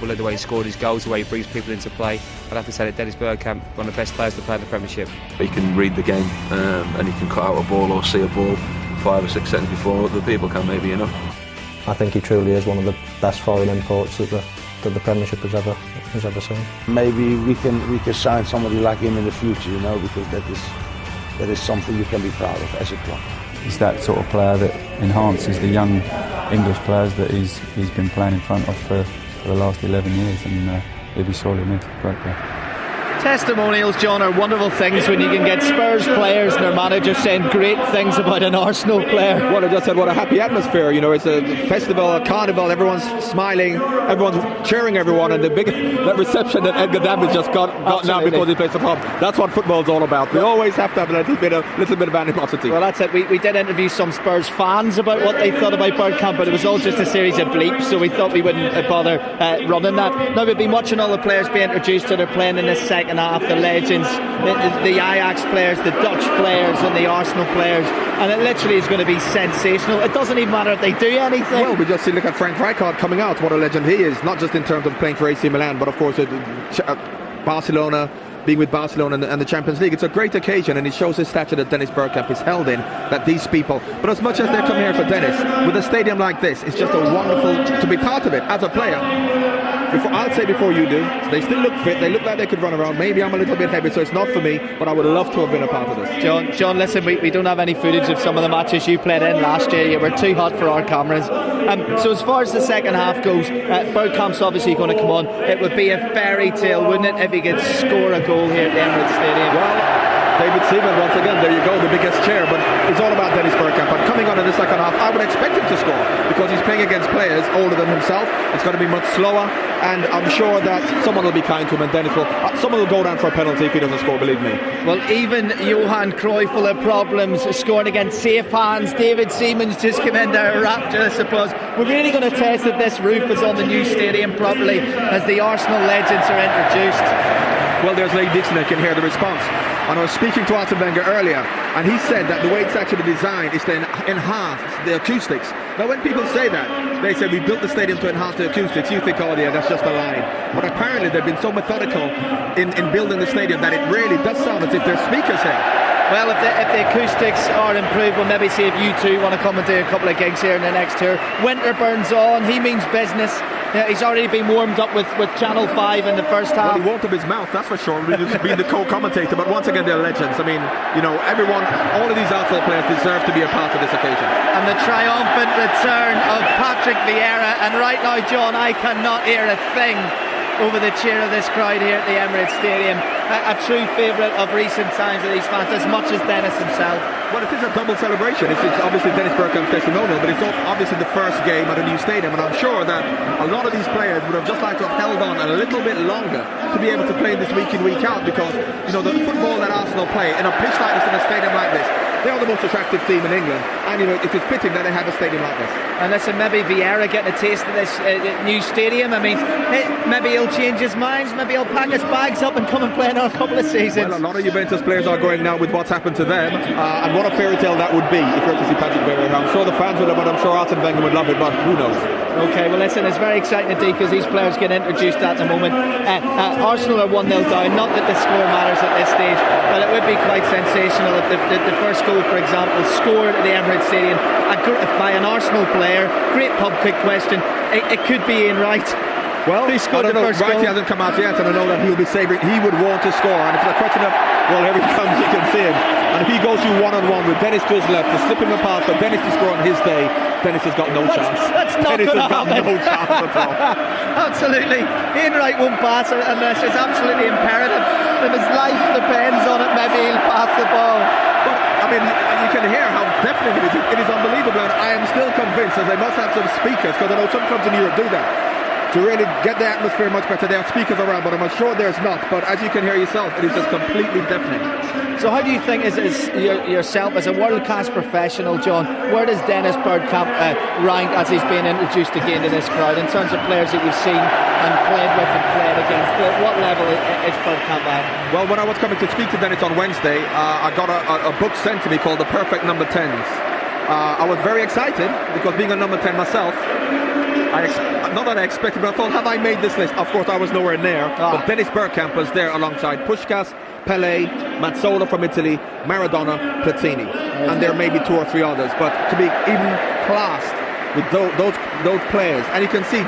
footballer, the way he scored his goals, the way he brings people into play. I'd have to say that Dennis Bergkamp, one of the best players to play in the Premiership. He can read the game and he can cut out a ball or see a ball 5 or 6 seconds before other people can, maybe, you know. I think he truly is one of the best foreign imports that the Premiership has ever seen. Maybe we can sign somebody like him in the future, you know, because that is something you can be proud of as a club. He's that sort of player that enhances the young English players that he's been playing in front of for the last 11 years, and he'll be sorely missed. Great player. Testimonials, John, are wonderful things when you can get Spurs players and their managers saying great things about an Arsenal player. Well, I just said what a happy atmosphere, you know, it's a festival, a carnival, everyone's smiling, everyone's cheering everyone, and that reception that Edgar Davids just got now because he plays the pub. That's what football's all about. We always have to have a little bit of animosity. Well, that's it. We did interview some Spurs fans about what they thought about Bergkamp, but it was all just a series of bleeps, so we thought we wouldn't bother running that. Now, we've been watching all the players be introduced that are playing in this second half, the legends, the Ajax players, the Dutch players and the Arsenal players, and it literally is going to be sensational. It doesn't even matter if they do anything. Well, we just see, look at Frank Rijkaard coming out, what a legend he is, not just in terms of playing for AC Milan, but of course Barcelona, being with Barcelona and the Champions League. It's a great occasion, and it shows the stature that Dennis Bergkamp is held in, that these people, but as much as they come here for Dennis, with a stadium like this, it's just a wonderful to be part of it as a player. I'll say before you do, they still look fit, they look like they could run around. Maybe I'm a little bit heavy, so it's not for me, but I would love to have been a part of this. John, listen, we don't have any footage of some of the matches you played in last year. You were too hot for our cameras. So as far as the second half goes, Bergkamp's obviously going to come on. It would be a fairy tale, wouldn't it, if he could score a goal here at the Emirates Stadium? Well, David Seaman, once again, there you go, the biggest chair, but it's all about Dennis Bergkamp. But coming on in the second half, I would expect him to score, because he's playing against players older than himself. It's going to be much slower, and I'm sure that someone will be kind to him, and Dennis will, someone will go down for a penalty if he doesn't score, believe me. Well, even Johan Cruyff will have problems scoring against safe hands. David Seaman's just come in there, rapture, I suppose. We're really going to test that this roof is on the new stadium properly as the Arsenal legends are introduced. Well, there's Lee Dixon, I can hear the response. And I was speaking to Arsene Wenger earlier, and he said that the way it's actually designed is to enhance the acoustics. Now, when people say that, they say we built the stadium to enhance the acoustics, you think, oh yeah, that's just a line. But apparently they've been so methodical in building the stadium that it really does sound as if there's speakers here. Well, if the acoustics are improved, we'll maybe see if you two want to come and do a couple of gigs here in the next tour. Winter burns on, he means business. He's already been warmed up with Channel 5 in the first half. Well, he warmed up his mouth, that's for sure, being the co-commentator. But once again, they're legends. I mean, you know, all of these Arsenal players deserve to be a part of this occasion. And the triumphant return of Patrick Vieira. And right now, John, I cannot hear a thing over the cheer of this crowd here at the Emirates Stadium. A true favourite of recent times of these fans, as much as Dennis himself. Well, it is a double celebration. It's obviously Dennis Bergkamp's testimonial, but it's obviously the first game at a new stadium, and I'm sure that a lot of these players would have just liked to have held on a little bit longer to be able to play this week in, week out, because, you know, the football that Arsenal play in a pitch like this, in a stadium like this, they are the most attractive team in England, and you know, it is fitting that they have a stadium like this. And listen, maybe Vieira getting a taste of this new stadium. I mean, maybe he'll change his mind, maybe he'll pack his bags up and come and play another couple of seasons. Well, a lot of Juventus players are going now with what's happened to them, and what a fairy tale that would be if you were to see Patrick Vieira. I'm sure the fans would have, but I'm sure Arsene Wenger would love it, but who knows. Okay, well listen, it's very exciting indeed because these players get introduced at the moment. Arsenal are 1-0 down, not that the score matters at this stage, but it would be quite sensational if the first goal, for example, scored at the Emirates Stadium by an Arsenal player. Great pub quick question. It could be Ian Wright. Well, I don't know, Wright hasn't come out yet, and I know that he'll be savouring. He would want to score, and if it's a question of, well, here he comes, you can see him. And if he goes through one-on-one with Dennis to his left, to slip him apart for Dennis to score on his day, Dennis has got no chance. That's not Dennis going to happen. happen. No chance at all. Absolutely. Ian Wright won't pass unless it's absolutely imperative. If his life depends on it, maybe he'll pass the ball. But, I mean, you can hear how deafening it is. It is unbelievable, and I am still convinced that they must have some speakers, because I know some clubs in Europe do that, to really get the atmosphere much better. There are speakers around, but I'm sure there's not. But as you can hear yourself, it is just completely deafening. So how do you think, is yourself as a world-class professional, John, where does Dennis Bergkamp rank as he's being introduced again to this crowd in terms of players that you've seen and played with and played against? What level is Bergkamp at? Well, when I was coming to speak to Dennis on Wednesday, I got a book sent to me called The Perfect Number 10s. I was very excited because being a number 10 myself, not that I expected, but I thought, have I made this list? Of course, I was nowhere near. But Dennis Bergkamp was there alongside Puskás, Pelé, Mazzola from Italy, Maradona, Platini, and there may be 2 or 3 others. But to be even classed with those players, and you can see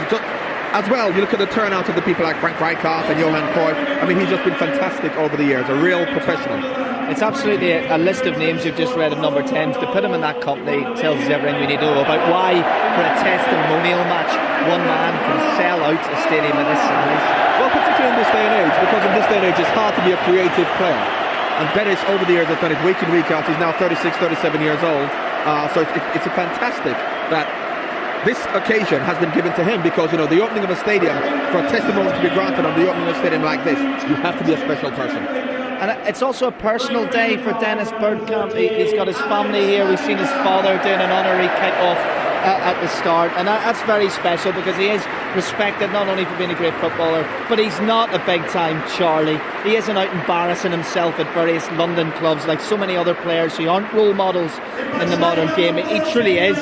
as well, you look at the turnout of the people like Frank Rijkaard and Johan Cruyff. I mean, he's just been fantastic over the years, a real professional. It's absolutely a list of names you've just read of number 10s. To put him in that company tells us everything we need to know about why, for a testimonial match, one man can sell out a stadium of this size. Well, particularly in this day and age, because in this day and age it's hard to be a creative player. And Dennis, over the years, has done it week in, week out. He's now 36, 37 years old. So it's a fantastic that this occasion has been given to him, because, you know, the opening of a stadium, for a testimony to be granted on the opening of a stadium like this, you have to be a special person. And it's also a personal day for Dennis Bergkamp. He's got his family here. We've seen his father doing an honorary kick-off at the start, and that's very special because he is respected not only for being a great footballer, but he's not a big-time Charlie. He isn't out embarrassing himself at various London clubs like so many other players who aren't role models in the modern game. He truly is.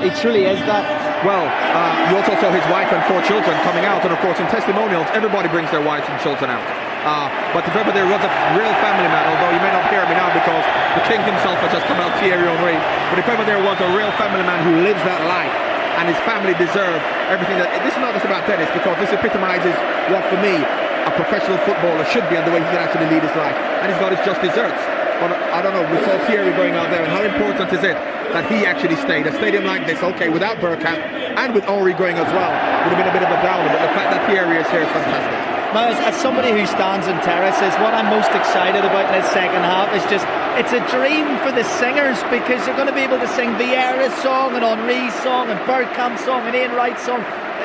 He truly is that. Well, you also saw his wife and 4 children coming out, and of course in testimonials everybody brings their wives and children out. But if ever there was a real family man, although you may not hear me now because the king himself has just come out, Thierry Henry, but if ever there was a real family man who lives that life, and his family deserve everything that... This is not just about Dennis, because this epitomises what, for me, a professional footballer should be, and the way he can actually lead his life. And he's got his just desserts. But I don't know, we saw Thierry going out there, and how important is it that he actually stayed? A stadium like this, okay, without Bergkamp, and with Henry going as well, would have been a bit of a downer, but the fact that Thierry is here is fantastic. Now, as somebody who stands in terraces, what I'm most excited about in this second half is just, it's a dream for the singers, because they're going to be able to sing Vieira's song and Henry's song and Bergkamp's song and Ian Wright's song.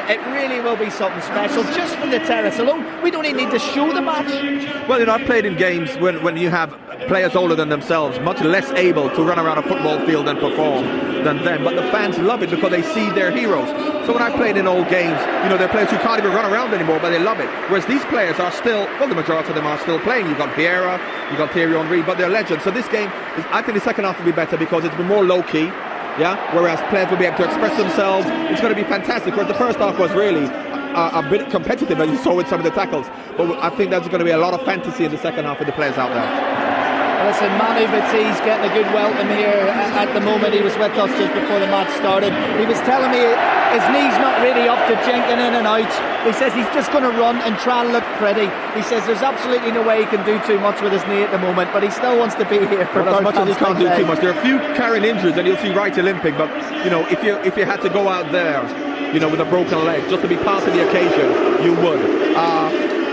It really will be something special just from the terrace alone. We don't even need to show the match. Well, you know, I've played in games when you have players older than themselves, much less able to run around a football field and perform than them, but the fans love it because they see their heroes. So when I played in old games, you know, there are players who can't even run around anymore, but they love it. Whereas these players are still, well, the majority of them are still playing. You've got Vieira, you've got Thierry Henry, but they're legends. So this game, I think the second half will be better because it's been more low-key. Yeah, whereas players will be able to express themselves. It's going to be fantastic. Whereas the first half was really a bit competitive, as you saw with some of the tackles. But I think there's going to be a lot of fantasy in the second half with the players out there. Listen, Manu Batti's getting a good welcome here at the moment. He was with us just before the match started. He was telling me his knee's not really up to jinking in and out. He says he's just going to run and try and look pretty. He says there's absolutely no way he can do too much with his knee at the moment, but he still wants to be here for as much as he can't do too much. There are a few carrying injuries, and you'll see right Olympic, but you know, if you had to go out there, you know, with a broken leg just to be part of the occasion, you would.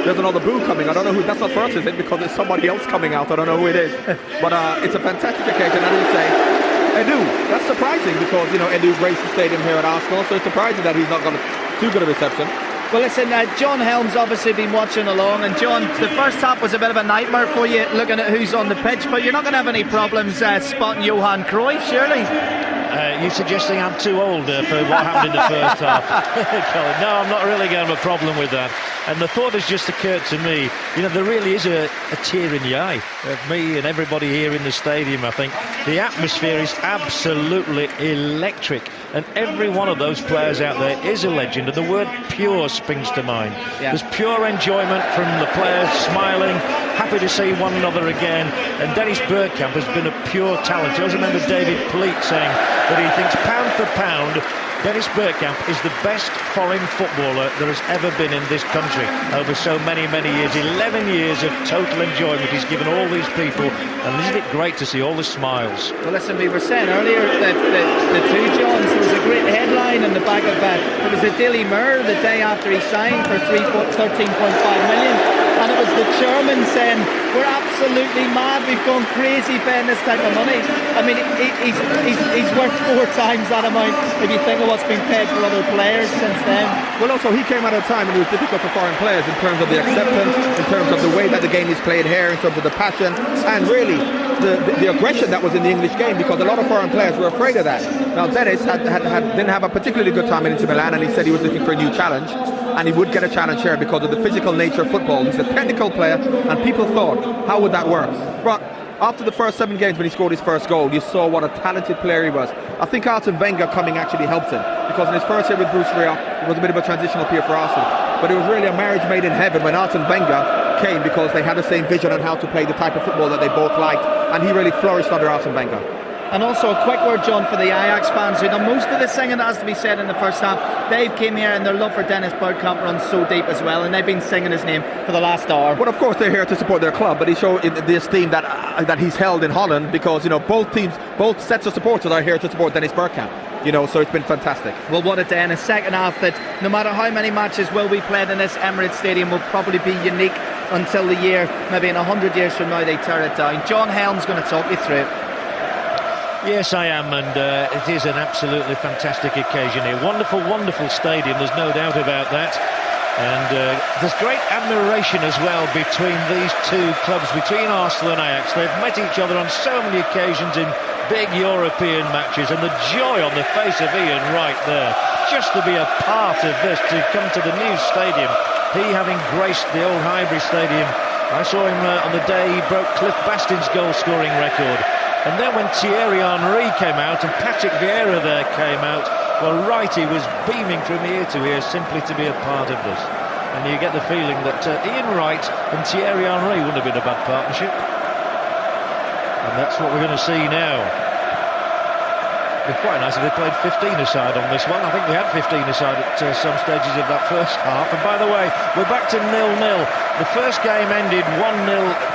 There's another boo coming. I don't know who. That's not for us, is it? Because there's somebody else coming out. I don't know who it is. But it's a fantastic occasion. And we say, Edu. That's surprising because, you know, Edu graced the stadium here at Arsenal. So it's surprising that he's not got too good a reception. Well, listen, John Helm's obviously been watching along. And John, the first half was a bit of a nightmare for you, looking at who's on the pitch. But you're not going to have any problems spotting Johan Cruyff, surely? You suggesting I'm too old for what happened in the first half? No, I'm not really going to have a problem with that. And the thought has just occurred to me, you know, there really is a tear in the eye of me and everybody here in the stadium. I think the atmosphere is absolutely electric, and every one of those players out there is a legend, and the word pure springs to mind. Yeah. There's pure enjoyment from the players, smiling, happy to see one another again. And Dennis Bergkamp has been a pure talent. I always remember David Pleat saying that he thinks pound for pound Dennis Bergkamp is the best foreign footballer there has ever been in this country over so many years. 11 years of total enjoyment he's given all these people, and isn't it great to see all the smiles? Well, listen, we were saying earlier that the two Johns, there was a great headline in the back of that. It was the Daily Mirror the day after he signed for 13.5 million, and it was the chairman saying, we're absolutely mad, we've gone crazy paying this type of money. I mean, he's worth 4 times that amount if you think of what's been paid for other players since then. Well, also he came at a time when it was difficult for foreign players in terms of the acceptance, in terms of the way that the game is played here, in terms of the passion, and really the aggression that was in the English game, because a lot of foreign players were afraid of that. Now Dennis didn't have a particularly good time in Inter Milan, and he said he was looking for a new challenge, and he would get a challenge here because of the physical nature of football. He's a technical player, and people thought, how would that work? But after the first 7 games when he scored his first goal, you saw what a talented player he was. I think Arsene Wenger coming actually helped him, because in his first year with Bruce Rioch, it was a bit of a transitional period for Arsenal. But it was really a marriage made in heaven when Arsene Wenger came, because they had the same vision on how to play the type of football that they both liked, and he really flourished under Arsene Wenger. And also a quick word, John, for the Ajax fans who know most of the singing that has to be said in the first half. They've came here and their love for Dennis Bergkamp runs so deep as well, and they've been singing his name for the last hour. Well, of course they're here to support their club, but he showed the esteem that he's held in Holland, because both teams, both sets of supporters are here to support Dennis Bergkamp. So it's been fantastic. Well, what a day in a second half that no matter how many matches will be played in this Emirates Stadium will probably be unique until the year, maybe in 100 years from now, they tear it down. John Helm's going to talk you through it. Yes, I am, and it is an absolutely fantastic occasion here. Wonderful, wonderful stadium, there's no doubt about that. And there's great admiration as well between these two clubs, between Arsenal and Ajax. They've met each other on so many occasions in big European matches, and the joy on the face of Ian Wright there, just to be a part of this, to come to the new stadium. He having graced the old Highbury Stadium. I saw him on the day he broke Cliff Bastin's goal-scoring record. And then when Thierry Henry came out and Patrick Vieira there came out, well, Wrighty was beaming from ear to ear simply to be a part of this. And you get the feeling that Ian Wright and Thierry Henry wouldn't have been a bad partnership. And that's what we're going to see now. It'd be quite nice if they played 15-a-side on this one. I think they had 15-a-side at some stages of that first half. And by the way, we're back to 0-0. The first game ended 1-0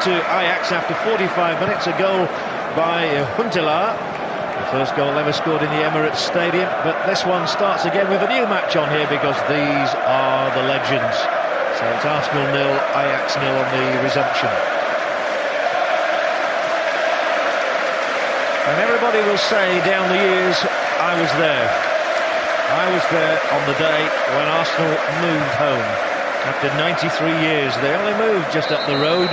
to Ajax after 45 minutes. A goal by Huntelaar, the first goal ever scored in the Emirates Stadium. But this one starts again with a new match on here, because these are the legends. So it's Arsenal 0, Ajax 0 on the resumption. And everybody will say down the years, I was there. I was there on the day when Arsenal moved home. After 93 years, they only moved just up the road.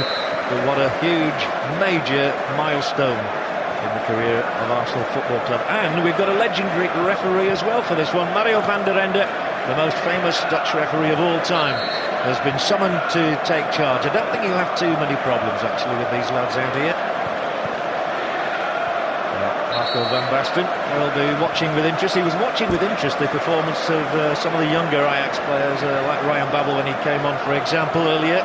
But what a huge, major milestone in the career of Arsenal Football Club. And we've got a legendary referee as well for this one. Mario van der Ende, the most famous Dutch referee of all time, has been summoned to take charge. I don't think he'll have too many problems, actually, with these lads out here. Marco van Basten will be watching with interest. He was watching with interest the performance of some of the younger Ajax players, like Ryan Babel when he came on, for example, earlier.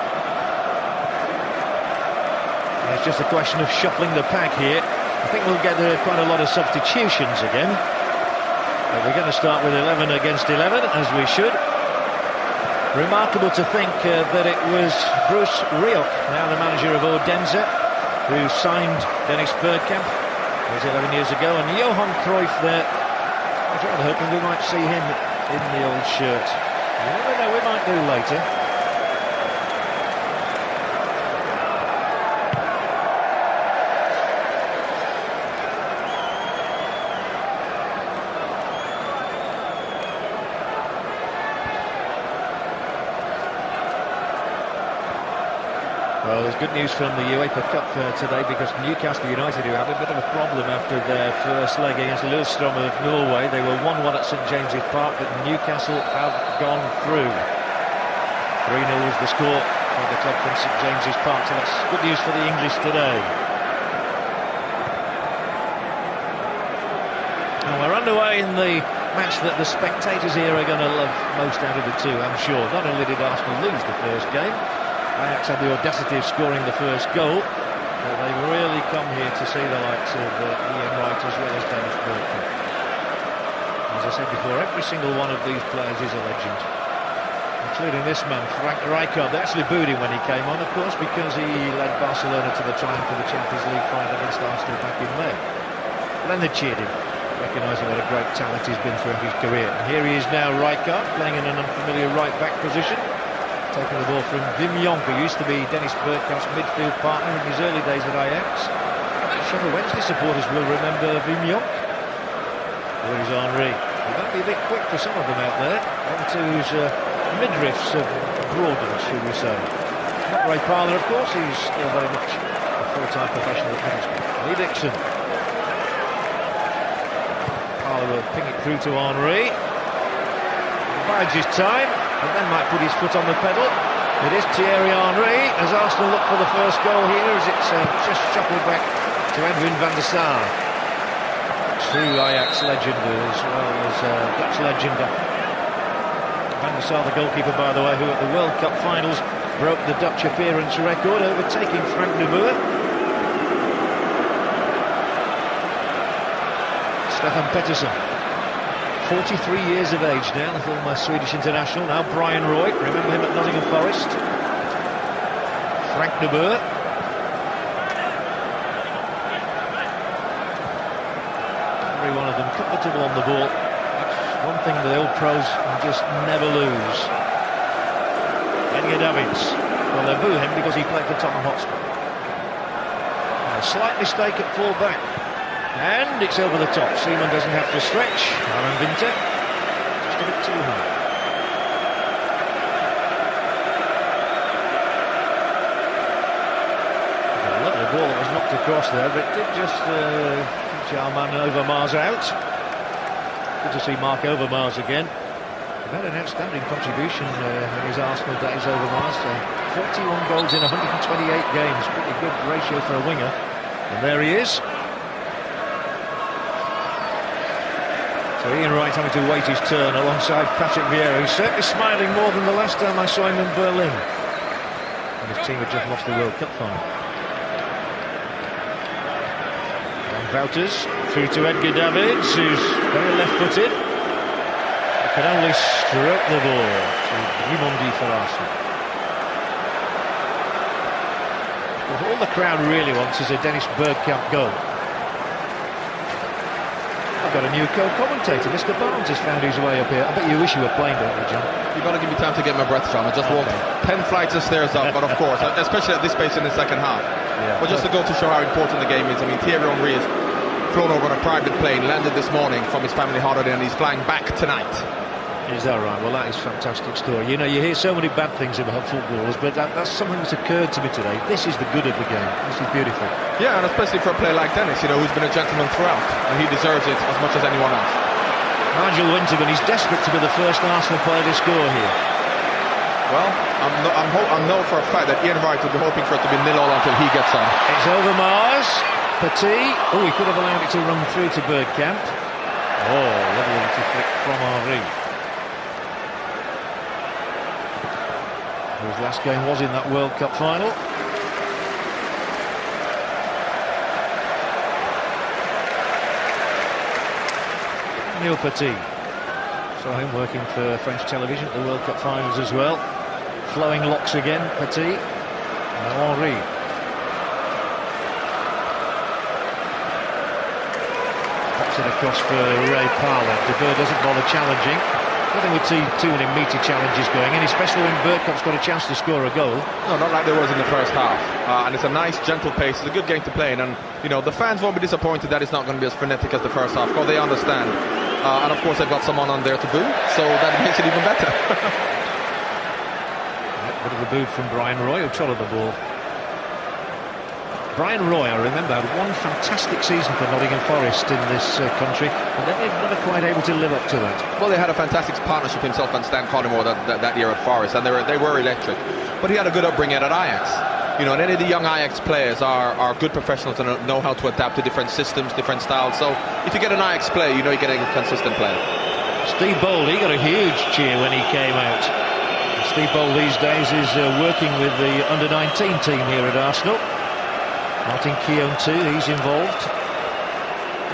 It's just a question of shuffling the pack here. I think we'll get quite a lot of substitutions again. But we're going to start with 11 against 11, as we should. Remarkable to think that it was Bruce Rioch, now the manager of Odense, who signed Dennis Bergkamp. It was 11 years ago, and Johan Cruyff there. I was rather hoping we might see him in the old shirt. You never know, we might do later. Well, there's good news from the UEFA Cup today, because Newcastle United, who had a bit of a problem after their first leg against Lillestrøm of Norway, they were 1-1 at St James's Park, but Newcastle have gone through. 3-0 was the score for the club from St James's Park, so that's good news for the English today. And we're underway in the match that the spectators here are going to love most out of the two, I'm sure. Not only did Arsenal lose the first game, Ajax had the audacity of scoring the first goal, but they've really come here to see the likes of Ian Wright as well as Dennis Bergkamp. As I said before, every single one of these players is a legend, including this man, Frank Rijkaard. They actually booed him when he came on, of course, because he led Barcelona to the triumph of the Champions League final against Arsenal back in May. But then they cheered him, recognising what a great talent he's been throughout his career. And here he is now, Rijkaard, playing in an unfamiliar right-back position. Taking the ball from Wim Jonk, who used to be Dennis Bergkamp's midfield partner in his early days at Ajax. Sheffield Wednesday supporters will remember Wim Jonk. There is Henry. He might be a bit quick for some of them out there. Onto his midriffs have broadened, should we say. Not Ray Parlour, of course, he's still very much a full-time professional at Middlesbrough. Lee Dixon. Parlour will ping it through to Henry. Bides his time, and then might put his foot on the pedal. It is Thierry Henry as Arsenal look for the first goal here, as it's just shuffled back to Edwin van der Sar. True Ajax legend as well as Dutch legend. Van der Sar, the goalkeeper, by the way, who at the World Cup finals broke the Dutch appearance record, overtaking Frank de Boer. Stefan Pettersson, 43 years of age now, the former Swedish international. Now Brian Roy, remember him at Nottingham Forest. Frank de Boer. Every one of them comfortable on the ball. That's one thing the old pros just never lose. Edgar Davids. Well, they boo him because he played for Tottenham Hotspur. A slight mistake at full-back. And it's over the top. Seaman doesn't have to stretch. Aaron Winter. Just a bit too high. A lovely ball that was knocked across there, but it did just Jarman Overmars out. Good to see Mark Overmars again. He had an outstanding contribution in his Arsenal days, Overmars. 41 goals in 128 games. Pretty good ratio for a winger. And there he is. So Ian Wright having to wait his turn alongside Patrick Vieira, who's certainly smiling more than the last time I saw him in Berlin. And his team had just lost the World Cup final. And Wouters through to Edgar Davids, who's very left-footed. He can only stroke the ball to Rimondi for Arsenal. Well, all the crowd really wants is a Dennis Bergkamp goal. I've got a new co-commentator. Mr. Barnes has found his way up here. I bet you wish you were playing, don't you, John? You've got to give me time to get my breath from. I just walked 10 flights of stairs up, but of course, especially at this pace in the second half. Yeah. But just to go to show how important the game is, I mean, Thierry Henry has flown over on a private plane, landed this morning from his family holiday, and he's flying back tonight. Is that right? Well, that is a fantastic story. You know, you hear so many bad things about footballers, but that's something that's occurred to me today. This is the good of the game. This is beautiful. Yeah, and especially for a player like Dennis, you know, who's been a gentleman throughout, and he deserves it as much as anyone else. Nigel Winterburn, he's desperate to be the first Arsenal player to score here. Well, I know for a fact that Ian Wright will be hoping for it to be 0-0 until he gets on. It's Overmars. Petit. Oh, he could have allowed it to run through to Bergkamp. Oh, lovely to flick from Henry. His last game was in that World Cup final. Neil Petit. Saw him working for French television at the World Cup finals as well. Flowing locks again, Petit. Now Henry. Pops it across for Ray Parlour. De Boer doesn't bother challenging. I think we'd see too many meaty challenges going in, especially when Bergkamp's got a chance to score a goal. No, not like there was in the first half. And it's a nice, gentle pace. It's a good game to play in. And, you know, the fans won't be disappointed that it's not going to be as frenetic as the first half, because they understand. And, of course, they've got someone on there to boo, so that makes it even better. Bit of a boo from Brian Roy, who trotted the ball. Brian Roy, I remember, had one fantastic season for Nottingham Forest in this country, and then they're never quite able to live up to that. Well, they had a fantastic partnership, himself and Stan Collymore, that year at Forest, and they were electric. But he had a good upbringing at Ajax. You know, and any of the young Ajax players are good professionals and know how to adapt to different systems, different styles. So if you get an Ajax player, you know you're getting a consistent player. Steve Bold, he got a huge cheer when he came out. Steve Bold these days is working with the under-19 team here at Arsenal. Martin Keown too, he's involved.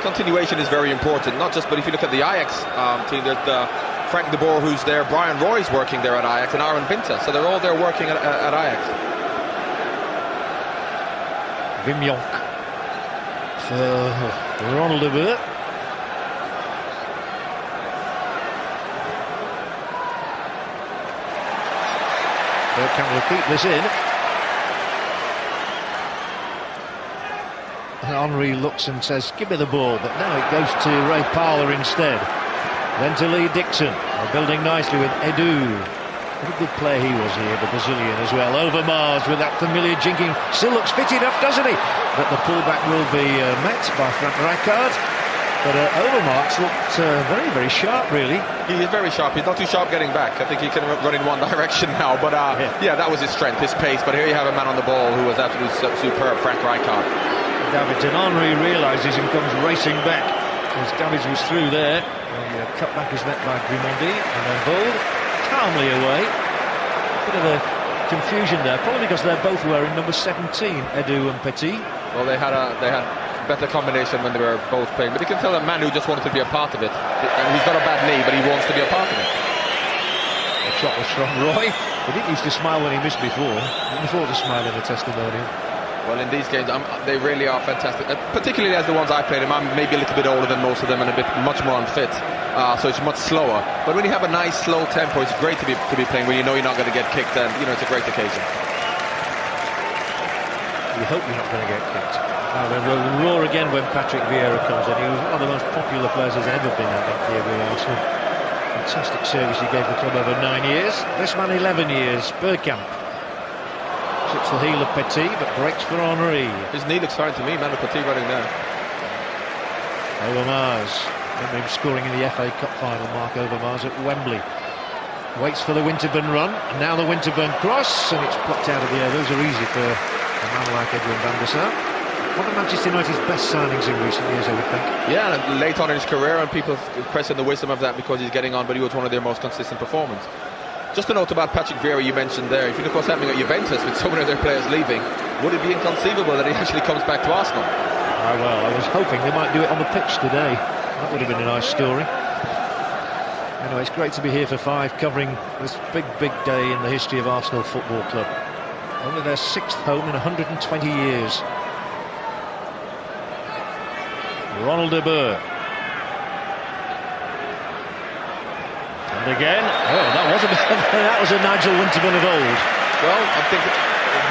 Continuation is very important, not just, but if you look at the Ajax team, there's Frank de Boer who's there, Brian Roy's working there at Ajax, and Aaron Winter, so they're all there working at Ajax. Wim Jonk for Ronald de Boer. Bergkamp will keep this in. Henry looks and says, give me the ball, but now it goes to Ray Parlour instead. Then to Lee Dixon. They're building nicely with Edu. What a good player he was here, the Brazilian as well. Overmars with that familiar jinking. Still looks fit enough, doesn't he? But the pullback will be met by Frank Rijkaard. But Overmars looked very, very sharp, really. He is very sharp. He's not too sharp getting back. I think he can run in one direction now. But yeah, that was his strength, his pace. But here you have a man on the ball who was absolutely superb, Frank Rijkaard. Davidson. Henry realises and comes racing back as Davids was through there. And, cut back his net by Grimondi, and then bowled calmly away. Bit of a confusion there, probably because they're both wearing number 17, Edu and Petit. Well, they had better combination when they were both playing, but you can tell that Manu just wanted to be a part of it, and he's got a bad knee, but he wants to be a part of it. The shot was from Roy. He didn't used to smile when he missed before to smile in the testimonial. Well, in these games, they really are fantastic, particularly as the ones I played in. I'm maybe a little bit older than most of them and a bit much more unfit, so it's much slower. But when you have a nice slow tempo, it's great to be playing when you know you're not going to get kicked, and it's a great occasion. You hope you're not going to get kicked. Now then, we'll roar again when Patrick Vieira comes in. He was one of the most popular players there's ever been, I think, here with Arsenal. Fantastic service he gave the club over 9 years. This man 11 years, Bergkamp. Slips the heel of Petit, but breaks for Henry. His knee looks fine to me, man, Petit running there. Overmars. Remember him scoring in the FA Cup final, Mark Overmars at Wembley. Waits for the Winterburn run, and now the Winterburn cross, and it's plucked out of the air. Those are easy for a man like Edwin van der Sar. One of Manchester United's best signings in recent years, I would think. Yeah, late on in his career, and people question the wisdom of that because he's getting on, but he was one of their most consistent performers. Just a note about Patrick Vieira you mentioned there. If you look what's happening at Juventus with so many of their players leaving, would it be inconceivable that he actually comes back to Arsenal? Well, I was hoping they might do it on the pitch today. That would have been a nice story. Anyway, it's great to be here for 5, covering this big day in the history of Arsenal Football Club. Only their 6th home in 120 years. Ronald de Boer. And again, that was a Nigel Winterburn of old. Well, I think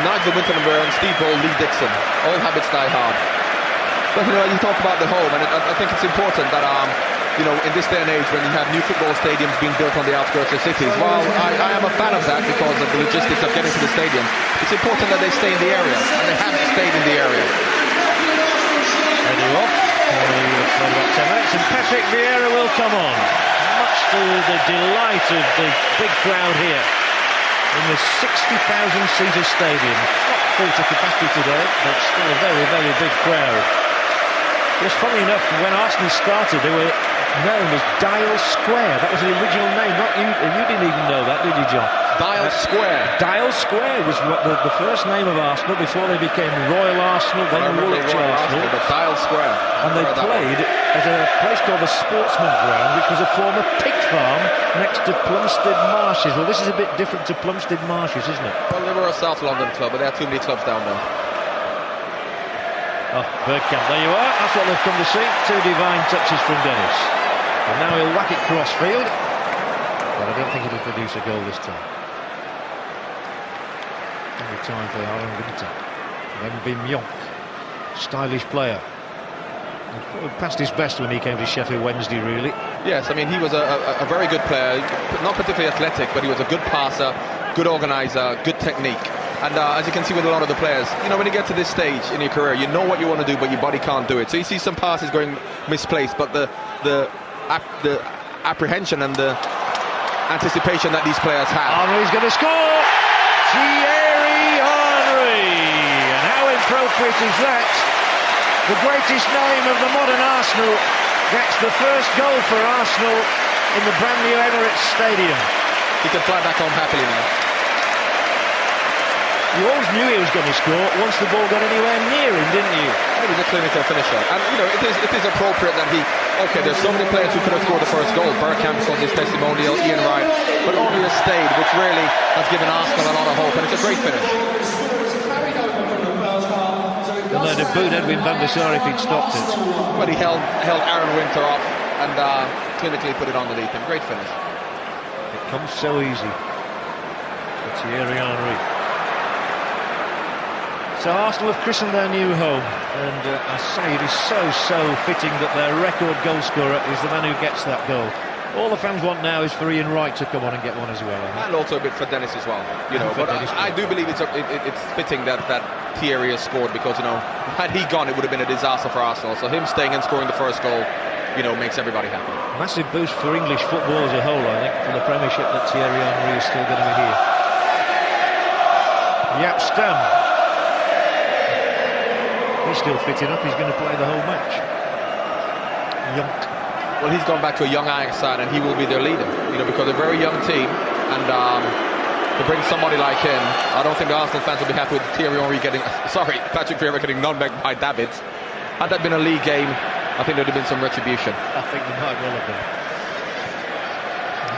Nigel Winterburn, Steve Ball, Lee Dixon, all habits die hard. But you talk about the home, and I think it's important that in this day and age when you have new football stadiums being built on the outskirts of cities, while I am a fan of that because of the logistics of getting to the stadium, it's important that they stay in the area, and they have stayed in the area. Ready off. Played about 10 minutes, and Patrick Vieira will come on. Much to the delight of the big crowd here in the 60,000-seater stadium. Not full to capacity today, but still a very, very big crowd. Just funny enough, when Arsenal started, they were known as Dial Square. That was the original name. Not you. You didn't even know that, did you, John? Dial Square. Dial Square was the first name of Arsenal before they became Royal Arsenal, then Woolwich Arsenal. But Dial Square. And they played at a place called the Sportsman Ground, which was a former pig farm next to Plumstead Marshes. Well, this is a bit different to Plumstead Marshes, isn't it? Well, they were a South London club, but there are too many clubs down there. Oh, Bergkamp, there you are. That's what they've come to see. 2 divine touches from Dennis. And now he'll whack it crossfield. But I don't think it'll produce a goal this time. Every time for Aaron Winter. Mbimyonk, stylish player. He passed his best when he came to Sheffield Wednesday, really. Yes, I mean, he was a very good player. Not particularly athletic, but he was a good passer, good organizer, good technique. And as you can see with a lot of the players, when you get to this stage in your career, you know what you want to do, but your body can't do it. So you see some passes going misplaced, but the apprehension and the anticipation that these players have. Henry's going to score! Thierry Henry! And how appropriate is that? The greatest name of the modern Arsenal gets the first goal for Arsenal in the brand new Emirates Stadium. He can fly back home happily now. You always knew he was going to score once the ball got anywhere near him, didn't you? He was a clinical finisher. And, it is appropriate that there's so many players who could have scored the first goal. Bergkamp was his testimonial, Ian Wright. But only has stayed, which really has given Arsenal a lot of hope. And it's a great finish. And they'd have booed Edwin van der Sar if he'd stopped it. But he held Aaron Winter off and clinically put it underneath him. Great finish. It comes so easy for Thierry Henry. So Arsenal have christened their new home, and I say it is so fitting that their record goal scorer is the man who gets that goal. All the fans want now is for Ian Wright to come on and get one as well. And also a bit for Dennis as well. But I do believe it's fitting that Thierry has scored because had he gone, it would have been a disaster for Arsenal. So him staying and scoring the first goal, makes everybody happy. Massive boost for English football as a whole, I think, for the Premiership that Thierry Henry is still going to be here. Jaap Stam. he's still fit enough, he's going to play the whole match. Young. Well, he's gone back to a young Ajax side, and he will be their leader. You know, because they're a very young team, and to bring somebody like him, I don't think the Arsenal fans will be happy with Thierry Henry Patrick Vieira getting none-back by Davids. Had that been a league game, I think there'd have been some retribution. I think there might well have been.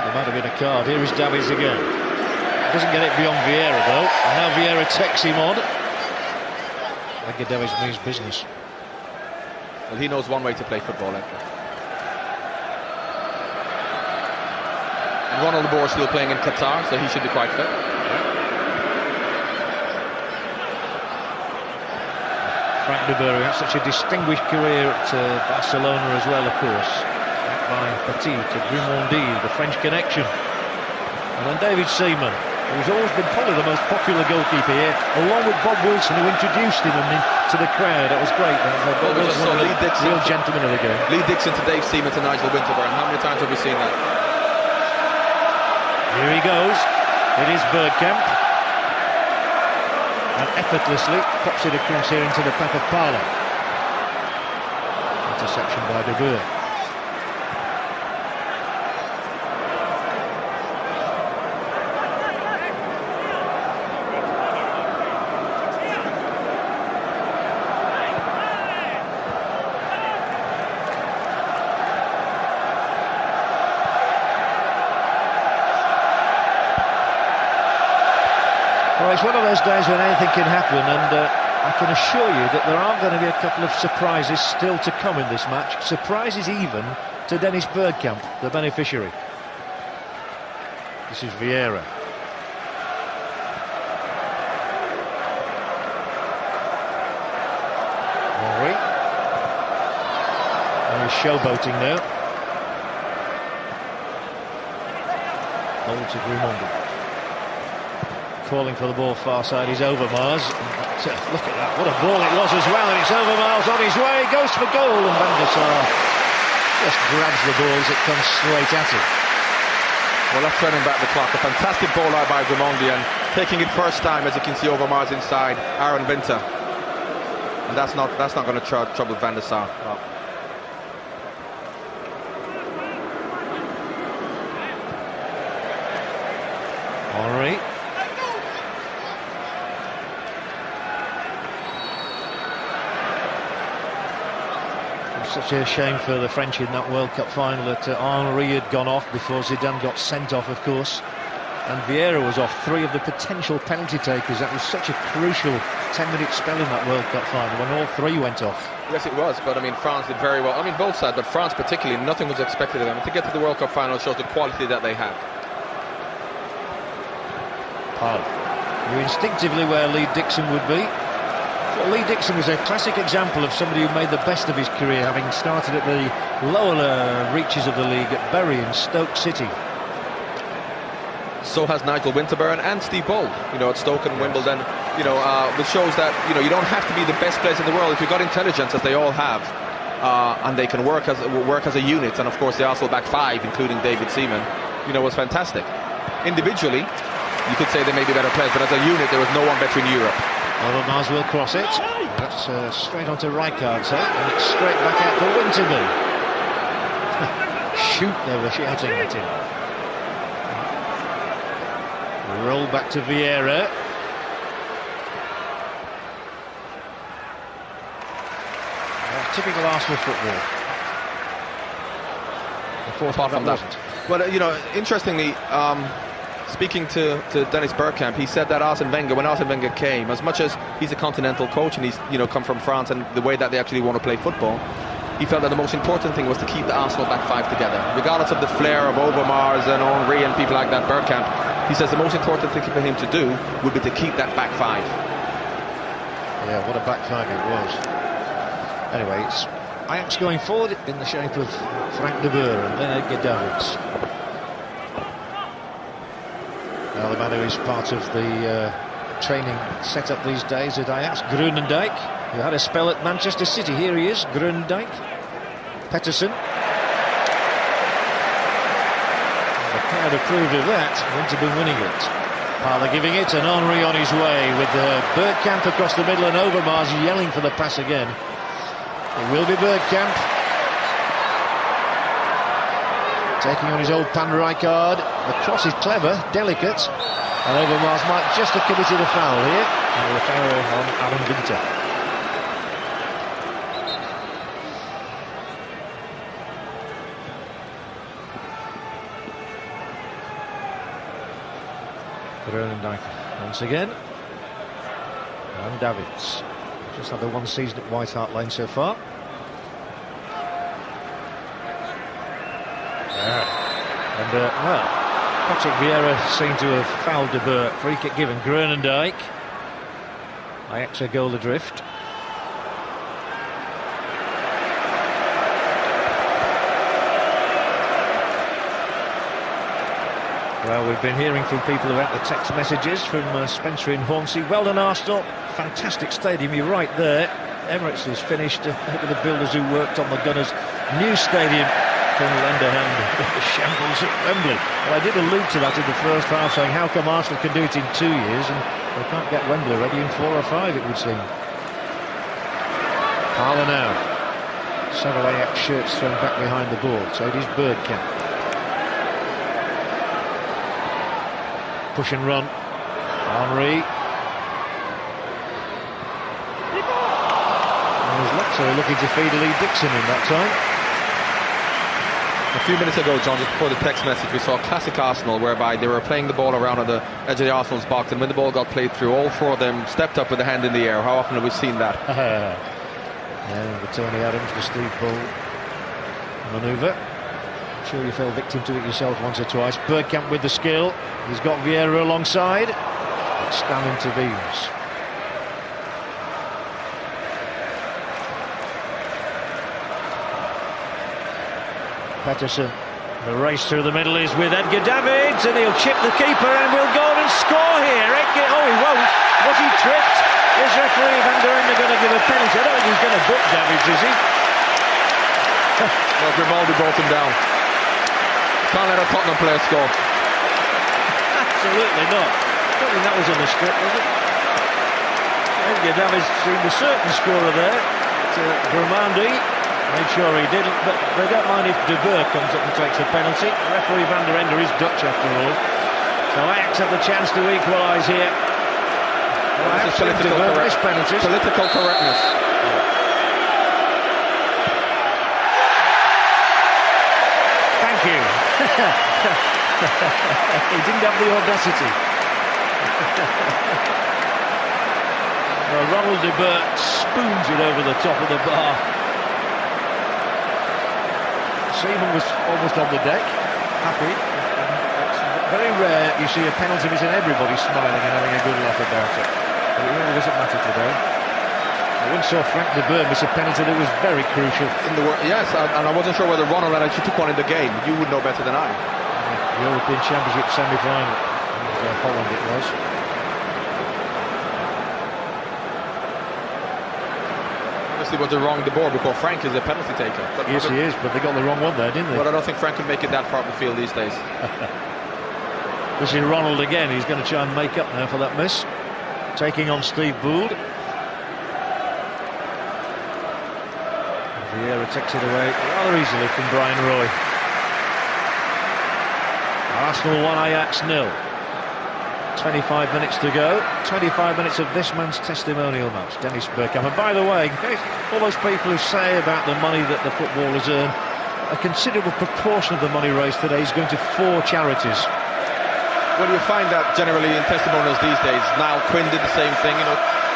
There might have been a card. Here is Davids again. Doesn't get it beyond Vieira though. And now Vieira takes him on. I think Davids means business. Well, he knows one way to play football, actually. And Ronald de Boer still playing in Qatar, so he should be quite fit. Frank de Boer had such a distinguished career at Barcelona as well, of course. Backed by Petit to Drumondi, the French connection. And then David Seaman, who's always been probably the most popular goalkeeper here, along with Bob Wilson, who introduced him to the crowd. That was great. Bob Wilson, one of the real gentlemen of the game. Lee Dixon to Dave Seaman to Nigel Winterburn. How many times have we seen that? Here he goes. It is Bergkamp. And effortlessly pops it across here into the path of Parla. Interception by de Boer. Well, it's one of those days when anything can happen, and I can assure you that there are going to be a couple of surprises still to come in this match. Surprises even to Dennis Bergkamp, the beneficiary. This is Vieira. Henry. And he's showboating now. Hold to Drumondi. Calling for the ball far side is Overmars. Look at that, what a ball it was as well, and it's Overmars on his way, goes for goal, and Van der Sar just grabs the ball as it comes straight at him. Well, that's turning back the clock. A fantastic ball out by Drumondi, and taking it first time, as you can see, Overmars inside Aaron Winter, and that's not going to trouble Van der Sar. Oh. Henry. Such a shame for the French in that World Cup final that Henry had gone off before Zidane got sent off, of course. And Vieira was off 3 of the potential penalty takers. That was such a crucial 10-minute spell in that World Cup final when all 3 went off. Yes, it was, but I mean, France did very well. I mean, both sides, but France particularly, nothing was expected of them. To get to the World Cup final shows the quality that they have. You're instinctively where Lee Dixon would be. Well, Lee Dixon was a classic example of somebody who made the best of his career, having started at the lower reaches of the league at Bury in Stoke City. So has Nigel Winterburn and Steve Bold, you know, at Stoke and Wimbledon, you know, which shows that, you know, you don't have to be the best players in the world if you've got intelligence, as they all have, and they can work as a unit. And of course, the Arsenal back 5, including David Seaman, you know, was fantastic. Individually, you could say they may be better players, but as a unit, there was no one better in Europe. Overmars will cross it. That's straight onto Rijkaard's head, and it's straight back out for Winterby. Shoot, they were shouting at him. Roll back to Vieira. Typical Arsenal football. Apart from that. Well, you know, interestingly, speaking to Dennis Bergkamp, he said that when Arsene Wenger came, as much as he's a continental coach and he's, you know, come from France and the way that they actually want to play football, he felt that the most important thing was to keep the Arsenal back 5 together, regardless of the flair of Overmars and Henry and people like that. Bergkamp, he says the most important thing for him to do would be to keep that back 5. Yeah, what a back 5 it was. Anyway, it's Ajax going forward in the shape of Frank de Boer and Edgar Davids. Now the man who is part of the training setup these days at Ajax, Groenendijk, who had a spell at Manchester City. Here he is, Groenendijk. Pettersson. The crowd approved of that, going to be winning it. Parler giving it, and Henry on his way with Bergkamp across the middle and Overmars yelling for the pass again. It will be Bergkamp. Taking on his old Pan Rijkaard. The cross is clever, delicate, and Overmars might just have committed a foul here. And the foul on Aaron Winter. Groenendijk once again, and Davids. Just had the one season at White Hart Lane so far. And well, Patrick Vieira seemed to have fouled De Boer. Free kick given. Groenendijk. Ajax a goal adrift. Well, we've been hearing from people about the text messages from Spencer in Hornsey. Well done, Arsenal. Fantastic stadium, you're right there. Emirates has finished. Look at the builders who worked on the Gunners' new stadium from Lenderhand. Shambles at Wembley. Well, I did allude to that in the first half, saying how come Arsenal can do it in 2 years and they can't get Wembley ready in 4 or 5, it would seem. Parler now. Several Ajax shirts thrown back behind the ball. So it is Bergkamp. Push and run. Henry. And his left, so looking to feed Lee Dixon in that time. A few minutes ago, John, just before the text message, we saw classic Arsenal whereby they were playing the ball around on the edge of the Arsenal's box, and when the ball got played through, all 4 of them stepped up with a hand in the air. How often have we seen that? Yeah, the Tony Adams, the Steve Bull manoeuvre. I'm sure you fell victim to it yourself once or twice. Bergkamp with the skill. He's got Vieira alongside. Stam intervenes. Pettersson. The race through the middle is with Edgar Davids, and he'll chip the keeper and will go and score here. Oh, he won't. Was he tripped? Is referee Van der Ende going to give a penalty? I don't think he's going to book Davids, is he? Well, Grimaldi brought him down. Can't let a Tottenham player score. Absolutely not. I don't think that was on the script, was it? Edgar Davids seemed a certain scorer there. Grimaldi made sure he didn't, but they don't mind if De Boer comes up and takes a penalty. Referee Van der Ende is Dutch after all. So Ajax have the chance to equalise here. Well, this is political correctness. Thank you. He didn't have the audacity. Well, Ronald De Boer spoons it over the top of the bar. Seaman was almost on the deck, happy. It's very rare you see a penalty miss and everybody smiling and having a good laugh about it. But it really doesn't matter today. I once saw Frank De Boer miss a penalty that was very crucial. Yes, and I wasn't sure whether Ronald actually took one in the game. You would know better than I. European Championship semi-final. Holland it was. Obviously was the wrong De Boer because Frank is a penalty taker. But yes, he is, but they got the wrong one there, didn't they? But I don't think Frank could make it that far up the field these days. This is Ronald again. He's going to try and make up now for that miss. Taking on Steve Bould. Vieira takes it away rather easily from Brian Roy. Arsenal 1, Ajax 0. 25 minutes to go. 25 minutes of this man's testimonial match, Dennis Bergkamp. And by the way, all those people who say about the money that the footballers earn, a considerable proportion of the money raised today is going to 4 charities. Well, you find that generally in testimonials these days. Niall Quinn did the same thing.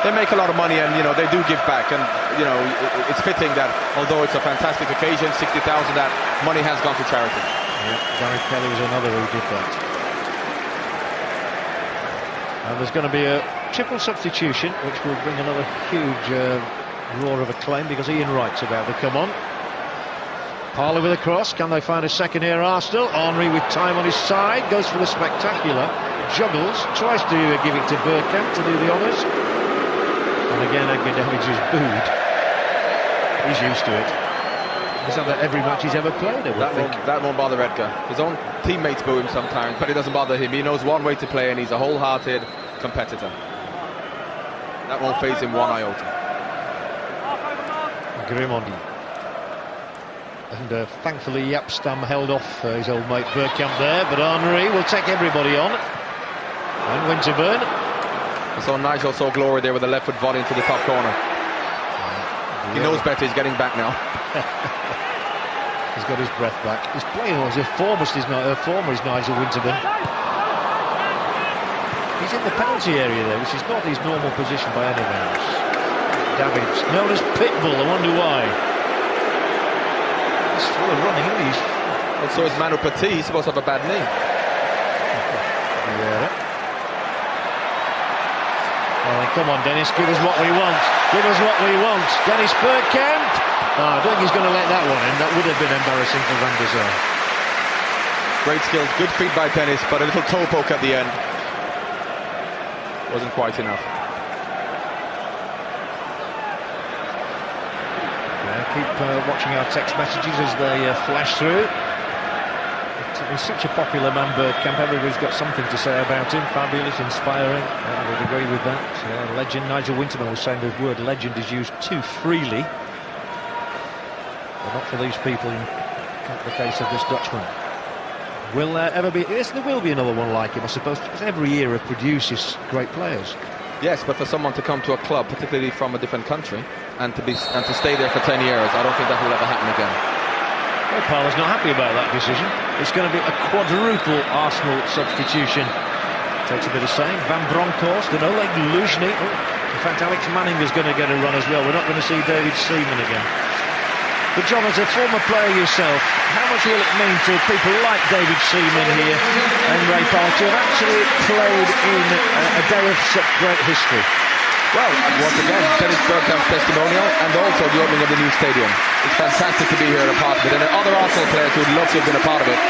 They make a lot of money and they do give back. And it's fitting that although it's a fantastic occasion, 60,000, that money has gone to charity. Yeah, Gary Kelly was another who did that. And there's going to be a triple substitution, which will bring another huge roar of acclaim because Ian Wright's about to come on. Parler with a cross. Can they find a second here, Arsenal? Henry with time on his side. Goes for the spectacular. Juggles. Tries to give it to Bergkamp to do the honours. And again, Edgar Davids is booed. He's used to it. He's had that every match he's ever played, I would think. That won't bother Edgar. His own teammates boo him sometimes, but it doesn't bother him. He knows one way to play, and he's a wholehearted competitor. That won't faze him one iota. Grimondi. And thankfully Yapstam held off his old mate Bergkamp there, but Henry will take everybody on. And Winterburn. I saw Nigel saw glory there with a left foot volley into the top corner. He knows better, he's getting back now. He's got his breath back. He's playing as a former is Nigel Winterburn. He's in the penalty area there, which is not his normal position by any means. Davids, known as Pitbull, I wonder why. He's full of running, isn't he? And so is Manu Petit, he's supposed to have a bad knee. Come on, Dennis, give us what we want. Give us what we want. Dennis Bergkamp. I don't think he's going to let that one in. That would have been embarrassing for Van der Sar. Great skills, good feet by Dennis, but a little toe poke at the end. Wasn't quite enough. Keep watching our text messages as they flash through. He's such a popular man, Bergkamp. Everybody's got something to say about him. Fabulous, inspiring. I would agree with that. Legend. Nigel Winterburn was saying the word legend is used too freely. But not for these people in the case of this Dutchman. Will there ever be... Yes, there will be another one like him, I suppose, because every era produces great players. Yes, but for someone to come to a club, particularly from a different country, and to stay there for 10 years, I don't think that will ever happen again. Well, Parler's not happy about that decision. It's going to be a quadruple Arsenal substitution. Takes a bit of saying. Van Bronckhorst and Oleg Luzhny. In fact, Alex Manning is going to get a run as well. We're not going to see David Seaman again. But John, as a former player yourself, how much will it mean to people like David Seaman here and Ray Parler to have actually played in a day of such great history? Well, once again, Dennis Bergkamp's testimonial and also the opening of the new stadium. It's fantastic to be here and a part of it. And there are other Arsenal players who would love to have been a part of it.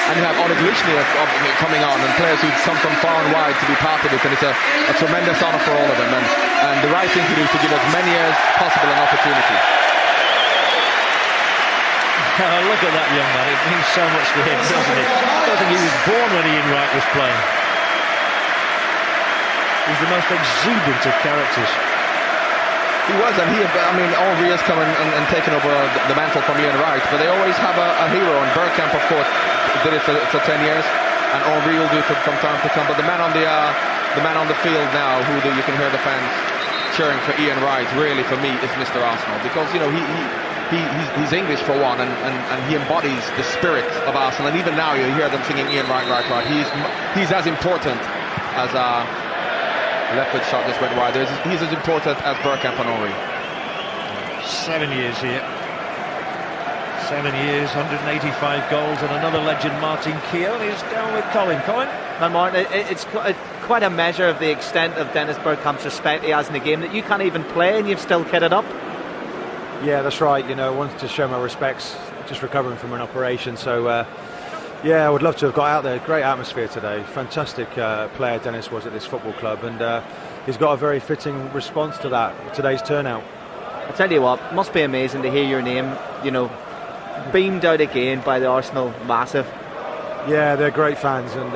And you have Oleg Luzhny coming on, and players who come from far and wide to be part of it. And it's a tremendous honour for all of them. And the right thing to do is to give as many as possible an opportunity. Look at that young man. It means so much to him, doesn't it? I don't think he was born when Ian Wright was playing. He's the most exuberant of characters. He was, and Henry has come and taken over the mantle from Ian Wright, but they always have a hero, and Bergkamp, of course, did it for 10 years, and Henry will do it from time to time. But the man on the field now, you can hear the fans cheering for Ian Wright, really for me is Mr. Arsenal, because he's English for one, and he embodies the spirit of Arsenal. And even now, you hear them singing Ian Wright, Wright, Wright. He's as important as left foot shot just went wide. He's as important as Bergkamp and Henry. 7 years here. 7 years, 185 goals, and another legend, Martin Keown, is down with Colin. Colin? Now, Martin, it's quite a measure of the extent of Dennis Bergkamp's respect he has in the game that you can't even play and you've still kitted up. Yeah, that's right. I wanted to show my respects, just recovering from an operation. So, yeah, I would love to have got out there. Great atmosphere today. Fantastic player Dennis was at this football club, and he's got a very fitting response to that, today's turnout. I tell you what, must be amazing to hear your name, beamed out again by the Arsenal massive. Yeah, they're great fans, and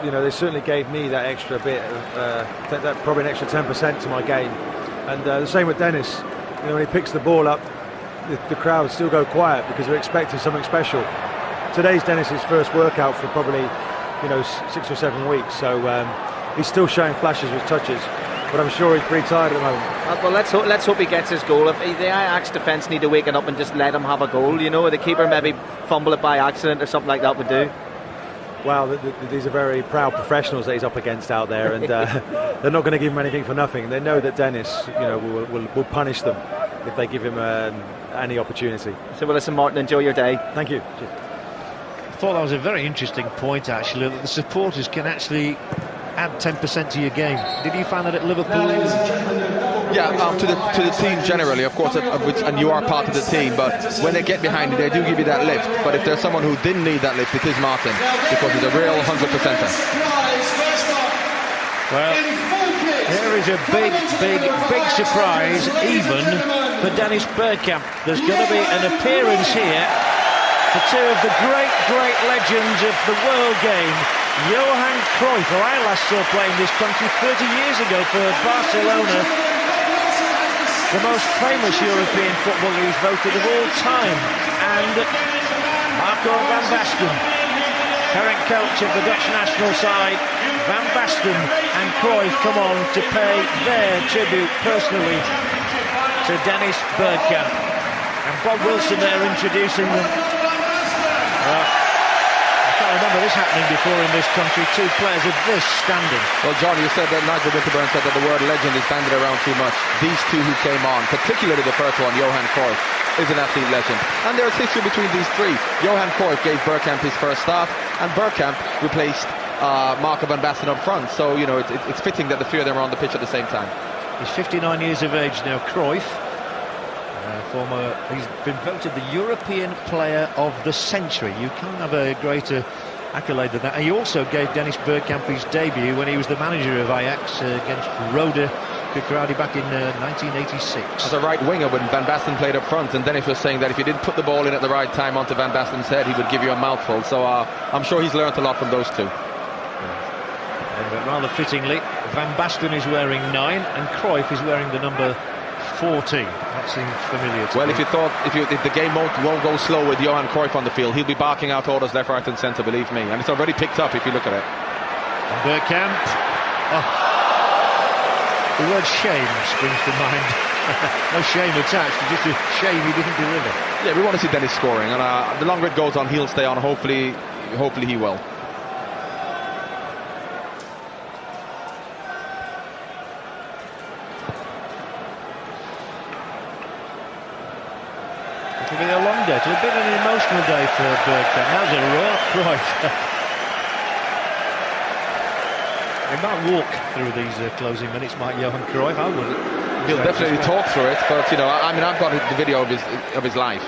they certainly gave me that extra bit, probably an extra 10% to my game. And the same with Dennis. When he picks the ball up, the crowd still go quiet because they're expecting something special. Today's Dennis's first workout for probably 6 or 7 weeks, so he's still showing flashes with touches, but I'm sure he's pretty tired at the moment. Well, let's hope he gets his goal. If the Ajax defence need to waken up and just let him have a goal, the keeper maybe fumble it by accident or something like that would do. Well, these are very proud professionals that he's up against out there, and they're not going to give him anything for nothing. They know that Dennis, will punish them if they give him any opportunity. So, well, listen, Martin, enjoy your day. Thank you. I thought that was a very interesting point, actually, that the supporters can actually add 10% to your game. Did you find that at Liverpool? Yeah, to the team generally, of course, and you are part of the team, but when they get behind you, they do give you that lift. But if there's someone who didn't need that lift, it is Martin, because he's a real 100%er. Well, there is a big surprise, even for for Dennis Bergkamp. There's going to be an appearance here for two of the great legends of the world game. Johan Cruyff, who I last saw playing this country 30 years ago for Barcelona. The most famous European footballer who's voted of all time. And Marco van Basten, current coach of the Dutch national side. Van Basten and Cruyff come on to pay their tribute personally to Dennis Bergkamp. And Bob Wilson there introducing them. I can't remember this happening before in this country, two players of this standing. Well, John, you said that Nigel Winterburn said that the word legend is bandied around too much. These two who came on, particularly the first one, Johan Cruyff, is an absolute legend. And there's history between these three. Johan Cruyff gave Bergkamp his first start, and Bergkamp replaced Marco van Basten up front. So, you know, it's fitting that the three of them are on the pitch at the same time. He's 59 years of age now, Cruyff. He's been voted the European Player of the Century. You can't have a greater accolade than that. And he also gave Dennis Bergkamp his debut when he was the manager of Ajax against Roda Kukradi back in 1986. As a right winger when Van Basten played up front, and Dennis was saying that if you didn't put the ball in at the right time onto Van Basten's head, he would give you a mouthful. So I'm sure he's learnt a lot from those two. But rather fittingly, Van Basten is wearing 9 and Cruyff is wearing the number 14. That seems familiar to me. Well, if the game won't go slow with Johan Cruyff on the field, he'll be barking out orders left, right and centre, believe me. And it's already picked up if you look at it. And Bergkamp. The word shame springs to mind. No shame attached, just a shame he didn't deliver. Yeah, we want to see Dennis scoring, and the longer it goes on, he'll stay on. Hopefully he will. It'll be a long day. It'll be an emotional day for Bergkamp. That was a raw Cruyff. He might walk through these closing minutes, might Johan Cruyff. I wouldn't. He'll definitely talk through it, but you know, I mean, I've got the video of his life,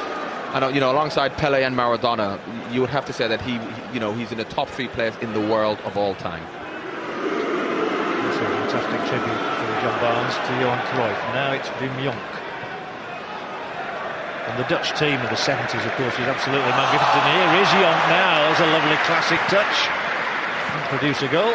and you know, alongside Pele and Maradona, you would have to say that he's in the top 3 players in the world of all time. That's a fantastic tribute from John Barnes to Johan Cruyff. Now it's Wim Jonk. And the Dutch team of the 70s, of course, was absolutely magnificent. And here is Jonk now. There's a lovely classic touch. And produce a goal.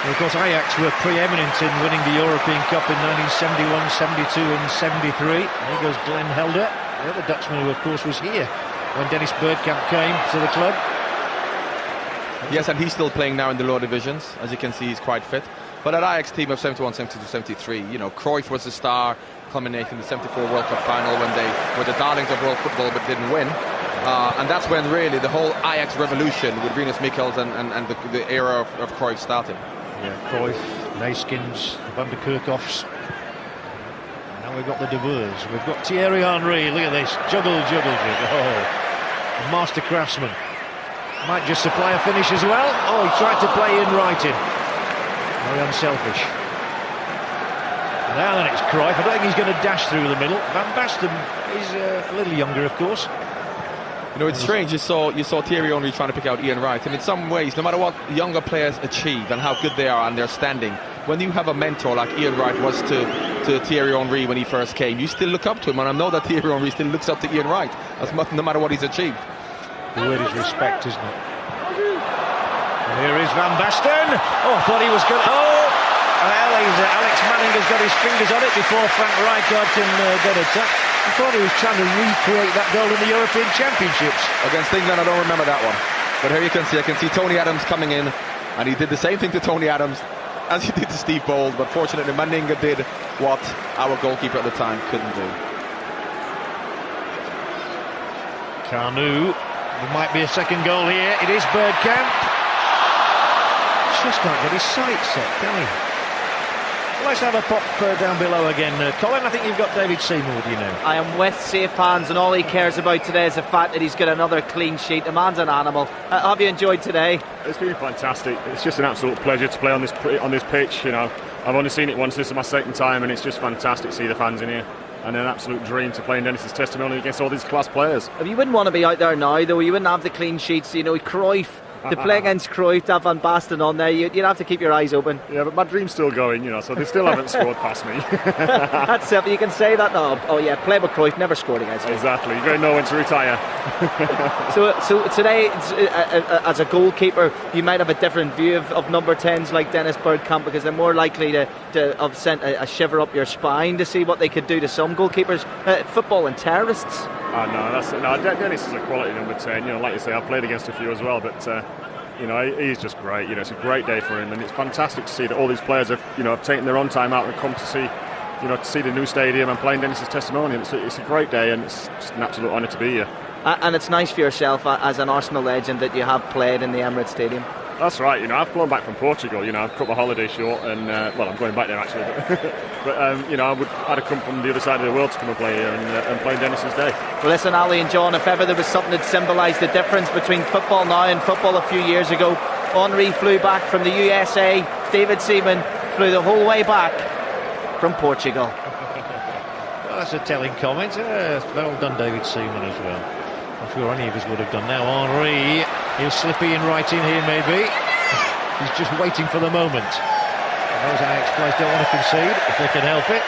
And of course, Ajax were preeminent in winning the European Cup in 1971, 72 and 73. There goes Glenn Helder, the other Dutchman who, of course, was here when Dennis Bergkamp came to the club. Yes, and he's still playing now in the lower divisions. As you can see, he's quite fit. But that Ajax team of 71, 72, 73, you know, Cruyff was the star, culminating the 74 World Cup final when they were the darlings of world football but didn't win. And that's when really the whole Ajax revolution with Rinus Michels and the era of Cruyff started. Yeah, Cruyff, Neyskins, Van der Kerkhoffs. Now we've got the De Boers. We've got Thierry Henry. Look at this. Juggle. Oh, master craftsman. Might just supply a finish as well. Oh, he tried to play in writing. Very unselfish. Now then it's Cruyff. I don't think he's going to dash through the middle. Van Basten is a little younger, of course. You know, it's strange. You saw Thierry Henry trying to pick out Ian Wright, and in some ways, no matter what younger players achieve and how good they are and their standing, when you have a mentor like Ian Wright was to Thierry Henry when he first came, you still look up to him, and I know that Thierry Henry still looks up to Ian Wright, as much, no matter what he's achieved. The word is respect, isn't it? And here is Van Basten. Oh, I thought he was good. Oh! Well, Alex Manning has got his fingers on it before Frank Rijkaard can get a touch. I thought he was trying to recreate that goal in the European Championships. Against England, I don't remember that one. But here you can see Tony Adams coming in, and he did the same thing to Tony Adams as he did to Steve Bold, but fortunately Manninga did what our goalkeeper at the time couldn't do. Carnu, there might be a second goal here. It is Bergkamp. Just can't get his sights set, can he? Let's have a pop down below again. Colin, I think you've got David Seymour, do you know? I am with safe hands, and all he cares about today is the fact that he's got another clean sheet. The man's an animal. Have you enjoyed today? It's been fantastic. It's just an absolute pleasure to play on this pitch. You know, I've only seen it once. This is my second time, and it's just fantastic to see the fans in here. And an absolute dream to play in Dennis's Testimonial against all these class players. You wouldn't want to be out there now, though. You wouldn't have the clean sheets. You know, Cruyff to play against Cruyff, Van Basten on there, you'd have to keep your eyes open. Yeah, but my dream's still going, you know, so they still haven't scored past me. That's it, you can say that now. Oh yeah, play with Cruyff, never scored against me. Exactly, you're going to know when to retire. So today, as a goalkeeper, you might have a different view of number 10s like Dennis Bergkamp, because they're more likely to have sent a shiver up your spine to see what they could do to some goalkeepers. Football and terrorists. Dennis is a quality number 10. You know, like you say, I've played against a few as well, but you know, he's just great. You know, it's a great day for him, and it's fantastic to see that all these players have taken their own time out and come to see the new stadium and playing Dennis's Testimonial. It's a great day, and it's just an absolute honour to be here. And it's nice for yourself as an Arsenal legend that you have played in the Emirates Stadium. That's right. You know, I've flown back from Portugal. You know, I've cut my holiday short, and well, I'm going back there actually. But you know, I'd have come from the other side of the world to come and play here and play Dennis's day. Well, listen, Ali and John, if ever there was something that symbolised the difference between football now and football a few years ago, Henry flew back from the USA. David Seaman flew the whole way back from Portugal. Well, that's a telling comment. Well done, David Seaman, as well. I'm sure any of us would have done. Now Henry, he'll slip in right in here maybe. He's just waiting for the moment. Those Ajax players don't want to concede if they can help it.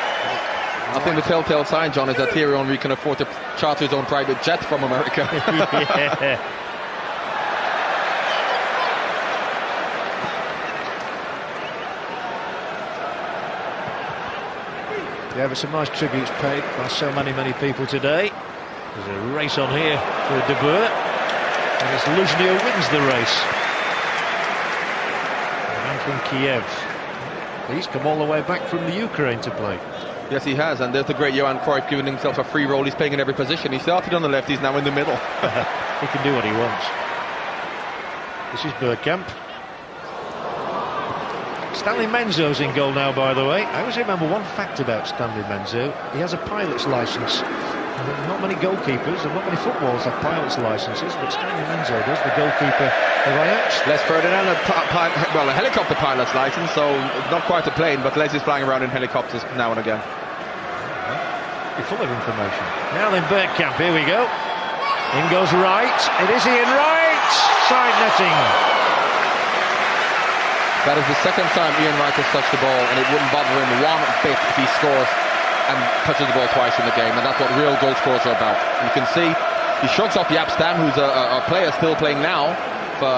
I think the telltale sign, John, is that Thierry Henry can afford to charter his own private jet from America. Yeah, but some nice tributes paid by so many people today. There's a race on here for De Boer, and it's Luzhnio wins the race. The man from Kiev. He's come all the way back from the Ukraine to play. Yes, he has, and there's the great Johan Cruyff giving himself a free role. He's playing in every position. He started on the left, he's now in the middle. He can do what he wants. This is Bergkamp. Stanley Menzo's in goal now, by the way. I always remember one fact about Stanley Menzo. He has a pilot's licence. Not many goalkeepers and not many footballers have pilot's licences, but Stanley Menzo does, the goalkeeper of Ajax. Les Ferdinand, a helicopter pilot's licence, so not quite a plane, but Les is flying around in helicopters now and again. You're full of information. Now then, Bergkamp, here we go. In goes Wright. It is Ian Wright. Side netting. That is the second time Ian Wright has touched the ball, and it wouldn't bother him one bit if he scores and touches the ball twice in the game, and that's what real goal scorers are about. You can see he shrugs off Jaap Stam, who's a player still playing now for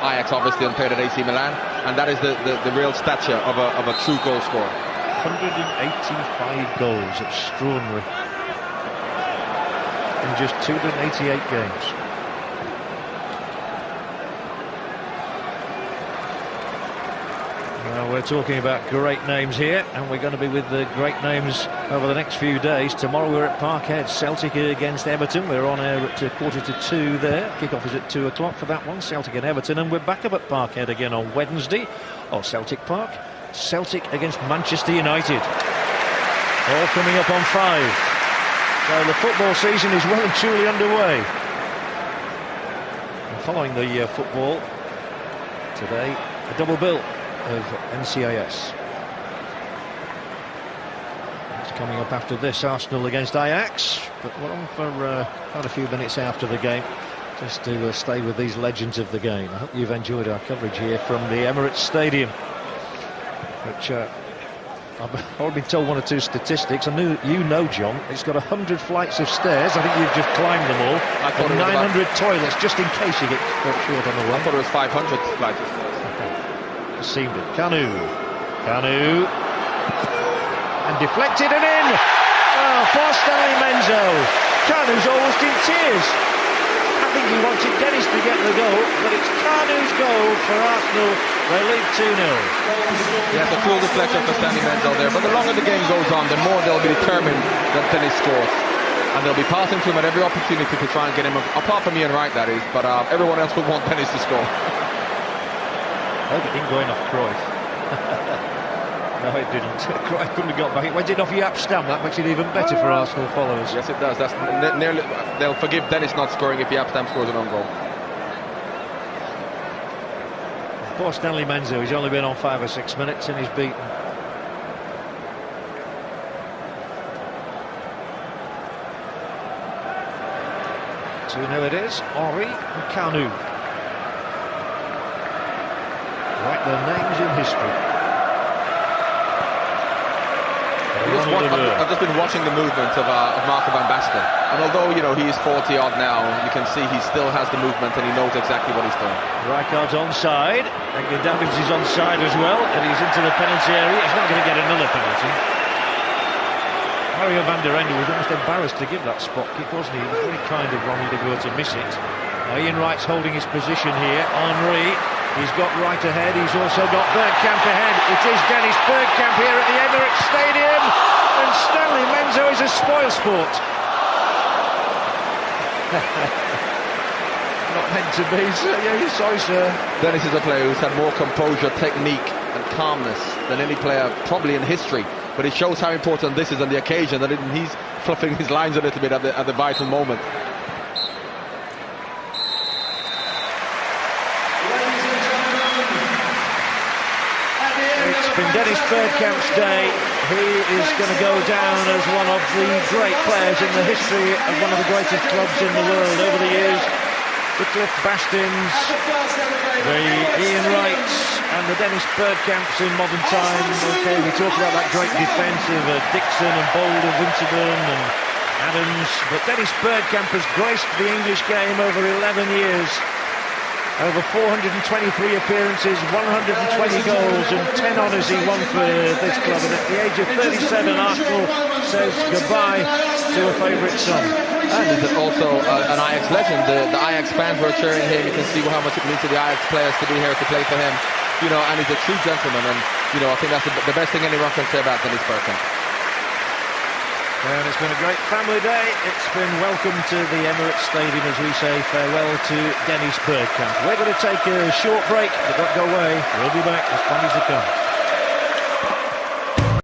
Ajax, obviously, and played at AC Milan, and that is the real stature of a true goal scorer. 185 goals, extraordinary, in just 288 games. Well, we're talking about great names here, and we're going to be with the great names over the next few days. Tomorrow we're at Parkhead, Celtic against Everton. We're on air at 1:45 there. Kick-off is at 2 o'clock for that one, Celtic and Everton. And we're back up at Parkhead again on Wednesday, or Celtic Park. Celtic against Manchester United. All coming up on 5. So the football season is well and truly underway. And following the football today, a double bill of NCIS. It's coming up after this, Arsenal against Ajax, but we're on for quite a few minutes after the game, just to stay with these legends of the game. I hope you've enjoyed our coverage here from the Emirates Stadium, which I've already been told one or two statistics. I knew, you know, John, it's got 100 flights of stairs. I think you've just climbed them all. I thought and 900 toilets, just in case you get caught short on the way. I thought it was 500 flights of stairs. Seemed it. Kanu, and deflected and in. Oh, for Stanley Menzo. Kanu's almost in tears. I think he wanted Dennis to get the goal, but it's Kanu's goal for Arsenal. They lead 2-0. Yeah, the cool deflection for Stanley Menzo there. But the longer the game goes on, the more they'll be determined that Dennis scores. And they'll be passing to him at every opportunity to try and get him, apart from Ian Wright, that is. But everyone else would want Dennis to score. I hope it didn't go in off Cruyff. No, it didn't. Cruyff couldn't have got back. It went in off Jaap Stam. That makes it even better for Arsenal followers. Yes, it does. That's nearly. They'll forgive Dennis not scoring if Jaap Stam scores an own goal. Poor Stanley Menzo. He's only been on 5 or 6 minutes and he's beaten. So now it is Henry and Kanu. their names in history. I've just been watching the movement of Marco van Basten, and although he's 40 odd now, you can see he still has the movement and he knows exactly what he's doing. Rijkaard's onside, and Davids is onside as well, and he's into the penalty area. He's not going to get another penalty. Mario van der Ende was almost embarrassed to give that spot kick, wasn't he? It was very kind of Ronnie de Boer to miss it. Ian Wright's holding his position here. Henry, he's got Wright ahead. He's also got Bergkamp ahead. It is Dennis Bergkamp here at the Emirates Stadium. And Stanley Menzo is a spoilsport. Not meant to be, sir. Yeah, sorry, sir. Dennis is a player who's had more composure, technique and calmness than any player probably in history. But it shows how important this is on the occasion, that he's fluffing his lines a little bit at the vital moment. It's been Dennis Bergkamp's day. He is going to go down as one of the great players in the history of one of the greatest clubs in the world over the years. The Cliff Bastins, the Ian Wrights and the Dennis Bergkamps in modern times. Okay, we talk about that great defence of Dixon and Bold and Winterburn and Adams, but Dennis Bergkamp has graced the English game over 11 years. Over 423 appearances, 120 goals and 10 honours he won for this club. And at the age of 37, Arsenal says goodbye to a favourite son. And he's also an Ajax legend. The Ajax fans were cheering him. You can see how much it means to the Ajax players to be here to play for him. And he's a true gentleman. And, I think that's the best thing anyone can say about Dennis Bergkamp. And it's been a great family day. It's been welcome to the Emirates Stadium as we say farewell to Dennis Bergkamp. We're going to take a short break, but don't go away. We'll be back. There's plenty to come.